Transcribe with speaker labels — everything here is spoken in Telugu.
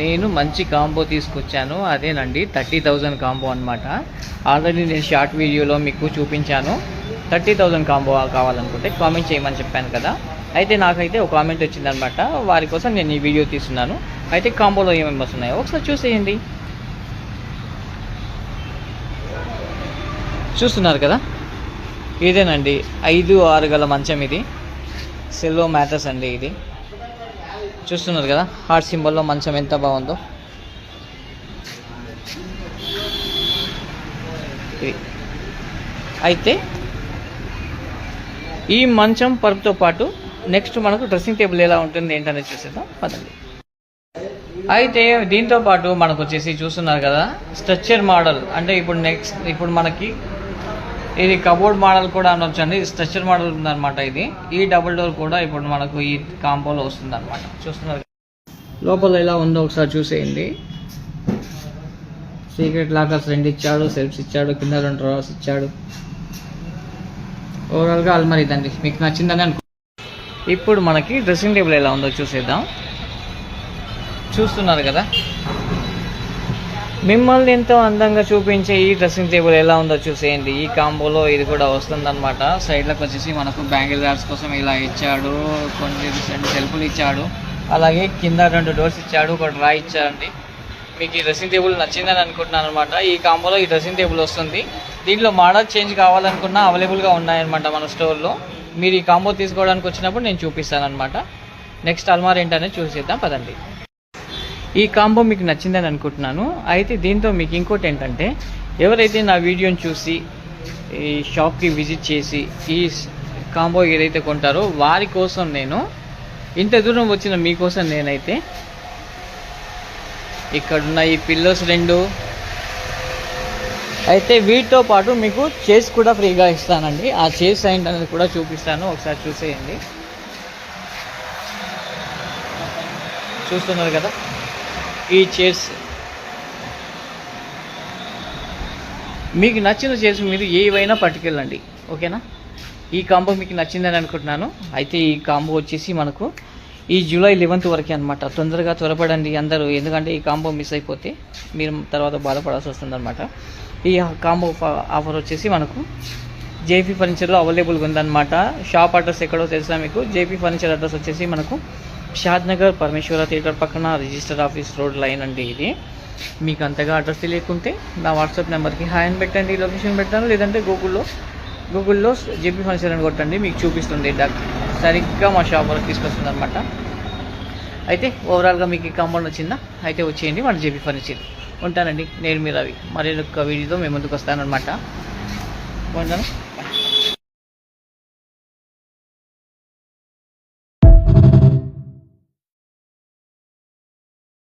Speaker 1: నేను మంచి కాంబో తీసుకొచ్చాను. అదేనండి 30,000 కాంబో అనమాట. ఆల్రెడీ నేను షార్ట్ వీడియోలో మీకు చూపించాను. 30,000 కాంబో కావాలనుకుంటే కామెంట్ చేయమని చెప్పాను కదా. అయితే నాకైతే ఒక కామెంట్ వచ్చిందనమాట. వారి కోసం నేను ఈ వీడియో తీస్తున్నాను. అయితే కాంబోలో ఏమేమి వస్తున్నాయో ఒకసారి చూసేయండి. చూస్తున్నారు కదా, ఇదేనండి 5-6 గల మంచం. ఇది సెల్లో మ్యాట్రస్ అండి. ఇది చూస్తున్నారు కదా, హార్ట్ సింబల్లో మంచం ఎంత బాగుందో. ఇది అయితే ఈ మంచం పరుపుతో పాటు నెక్స్ట్ మనకు డ్రెస్సింగ్ టేబుల్ ఎలా ఉంటుంది ఏంటనేది చూసేద్దాం పదండి. అయితే దీంతో పాటు మనకు వచ్చేసి చూస్తున్నారు కదా, స్ట్రక్చర్ మోడల్. అంటే ఇప్పుడు మనకి ఇది కబోర్డ్ మోడల్ కూడా అనొచ్చండి. స్ట్రక్చర్ మోడల్ ఉందన్నమాట. ఇది ఈ డబుల్ డోర్ కూడా ఇప్పుడు మనకు ఈ కాంబోలో వస్తుంది అనమాట. చూస్తున్నారు లోపల ఎలా ఉందో ఒకసారి చూసేయండి. సీక్రెట్ లాకర్స్ 2 ఇచ్చాడు, సెల్ఫ్స్ ఇచ్చాడు, కింద 2 డ్రావర్స్ ఇచ్చాడు. ఓవరాల్గా అల్మారీ ఇదండి. మీకు నచ్చిందని అనుకో. ఇప్పుడు మనకి డ్రెస్సింగ్ టేబుల్ ఎలా ఉందో చూసేద్దాం. చూస్తున్నారు కదా, మిమ్మల్ని ఎంతో అందంగా చూపించే ఈ డ్రెస్సింగ్ టేబుల్ ఎలా ఉందో చూసేయండి. ఈ కాంబోలో ఇది కూడా వస్తుందన్నమాట. సైడ్లకు వచ్చేసి మనకు బ్యాంగిల్ ర్యాప్స్ కోసం ఇలా ఇచ్చాడు, కొన్ని 2 సెల్ఫ్లు ఇచ్చాడు, అలాగే కింద 2 డోర్స్ ఇచ్చాడు, ఒక డ్రా ఇచ్చాడండి. మీకు ఈ డ్రెస్సింగ్ టేబుల్ నచ్చిందని అనుకుంటున్నాను అనమాట. ఈ కాంబోలో ఈ డ్రెస్సింగ్ టేబుల్ వస్తుంది. దీంట్లో మోడల్ చేంజ్ కావాలనుకున్నా అవైలబుల్గా ఉన్నాయన్నమాట మన స్టోర్లో. మీరు ఈ కాంబో తీసుకోవడానికి వచ్చినప్పుడు నేను చూపిస్తాను అనమాట. నెక్స్ట్ అల్మార్ ఏంటనేది చూసేద్దాం పదండి. ఈ కాంబో మీకు నచ్చిందని అనుకుంటున్నాను. అయితే దీంతో మీకు ఇంకోటి ఏంటంటే, ఎవరైతే నా వీడియోని చూసి ఈ షాప్కి విజిట్ చేసి ఈ కాంబో ఏదైతే కొంటారో వారి కోసం నేను, ఇంత దూరం వచ్చిన మీకోసం నేనైతే ఇక్కడున్న ఈ పిల్లోస్ 2 అయితే వీటితో పాటు మీకు చైర్స్ కూడా ఫ్రీగా ఇస్తానండి. ఆ చైర్స్ ఏంటనేది కూడా చూపిస్తాను, ఒకసారి చూసేయండి. చూస్తున్నారు కదా, ఈ చైర్స్ మీకు నచ్చిన చైర్స్ మీరు ఏవైనా పట్టుకెళ్ళండి, ఓకేనా. ఈ కాంబో మీకు నచ్చిందని అనుకుంటున్నాను. అయితే ఈ కాంబో వచ్చేసి మనకు ఈ జూలై 11th వరకే అనమాట. తొందరగా త్వరపడండి అందరూ, ఎందుకంటే ఈ కాంబో మిస్ అయిపోతే మీరు తర్వాత బాధపడాల్సి వస్తుందన్నమాట. ఈ కాంబో ఆఫర్ వచ్చేసి మనకు జేపీ ఫర్నిచర్లో అవైలబుల్గా ఉందన్నమాట. షాప్ అడ్రస్ ఎక్కడో తెలుసా మీకు? జేపీ ఫర్నిచర్ అడ్రస్ వచ్చేసి మనకు షాద్ నగర్ పరమేశ్వర థియేటర్ పక్కన రిజిస్టర్ ఆఫీస్ రోడ్ లైన్ అండి. ఇది మీకు అంతగా అడ్రస్ తెలియకుంటే నా వాట్సాప్ నెంబర్కి హాయ్ అని పెట్టండి, లొకేషన్ పెట్టాను. లేదంటే గూగుల్లో జేపీ ఫర్నిచర్ అని కొట్టండి, మీకు చూపిస్తుంది. సరిగ్గా మా షాప్ వరకు తీసుకొస్తుంది అనమాట. అయితే ఓవరాల్గా మీకు ఈ కాంబో నచ్చిందా? అయితే వచ్చేయండి మన జేపీ ఫర్నిచర్. ఉంటానండి, నేను మీ రవి. మరి ఒక వీడియోతో మేము ముందుకు వస్తానన్నమాట. ఉంటాను.